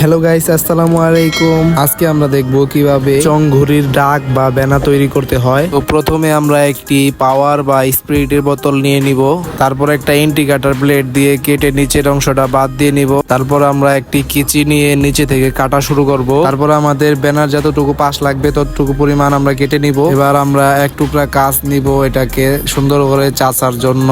Hello guys, আসসালামু আলাইকুম। আজকে আমরা দেখব কিভাবে চং ঘুড়ির ডাক বা ব্যানার তৈরি করতে হয়। তো প্রথমে আমরা একটি পাওয়ার বা স্পিরিটের বোতল নিয়ে নিব। তারপর একটা ইন্ডিকেটর ব্লেড দিয়ে কেটে নিচের অংশটা বাদ দিয়ে নিব। তারপর আমরা একটি কেচি নিয়ে নিচে থেকে কাটা শুরু করব। তারপর আমাদের ব্যানার যতটুকু পাশ লাগবে ততটুকু পরিমাণ আমরা কেটে নিব। এবার আমরা এক টুকরা কাঁচ নিব এটাকে সুন্দর করে চাচার জন্য।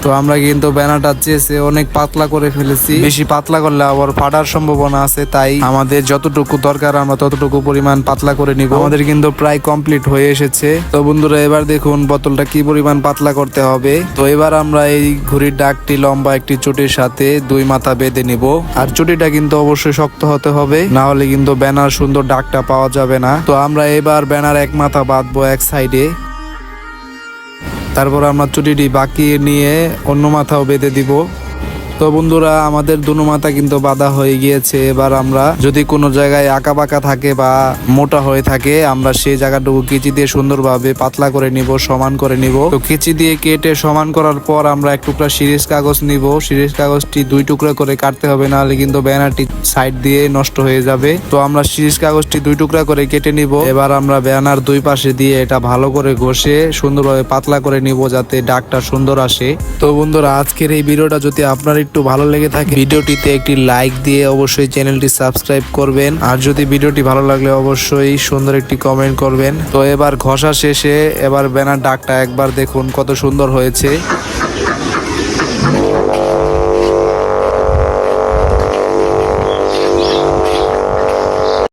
তো আমরা কিন্তু ব্যানারটা চেয়েছে অনেক পাতলা করে ফেলেছি। বেশি পাতলা করলে আবার ফাটার সম্ভাবনা আছে, তাই আমাদের যতটুকু দরকার আমরা ততটুকু পরিমাণ পাতলা করে নিব। আমাদের কিন্তু প্রায় কমপ্লিট হয়ে এসেছে। তো বন্ধুরা, এবার দেখুন বোতলটা কি পরিমাণ পাতলা করতে হবে। তো এবার আমরা এই ঘুড়ির ডাকটি লম্বা একটি চুটির সাথে দুই মাথা বেঁধে নিব। আর চুটিটা কিন্তু অবশ্যই শক্ত হতে হবে, না হলে কিন্তু ব্যানার সুন্দর ডাকটা পাওয়া যাবে না। তো আমরা এবার ব্যানার এক মাথা বাঁধবো এক সাইডে। তারপর আমরা চুটিটি বাঁকিয়ে নিয়ে অন্য মাথাও বেঁধে দিব। তো বন্ধুরা, আমাদের দুনো মাথা কিন্তু বাঁধা হয়ে গিয়েছে। এবার আমরা যদি কোনো জায়গায় আঁকা বাঁকা থাকে বা মোটা হয়ে থাকে, আমরা সেই জায়গাটুকু কেচি দিয়ে সুন্দরভাবে পাতলা করে নিব, সমান করে নিব। তো কেচি দিয়ে কেটে সমান করার পর আমরা এক টুকরা সিরিজ কাগজ নিব। সিরিজ কাগজটি দুই টুকরা করে কাটতে হবে, নাহলে কিন্তু ব্যানারটি সাইড দিয়ে নষ্ট হয়ে যাবে। তো আমরা সিরিজ কাগজটি দুই টুকরা করে কেটে নিব। এবার আমরা ব্যানার দুই পাশে দিয়ে এটা ভালো করে ঘষে সুন্দরভাবে পাতলা করে নিব, যাতে ডাকটা সুন্দর আসে। তো বন্ধুরা, আজকের এই ভিডিওটা যদি আপনার একটু ভালো লেগে থাকে, ভিডিওটিতে একটি লাইক দিয়ে অবশ্যই চ্যানেলটি সাবস্ক্রাইব করবেন। আর যদি ভিডিওটি ভালো লাগলে অবশ্যই সুন্দর একটি কমেন্ট করবেন। তো এবার ঘষা শেষে এবার ব্যানার ডাকটা একবার দেখুন কত সুন্দর হয়েছে।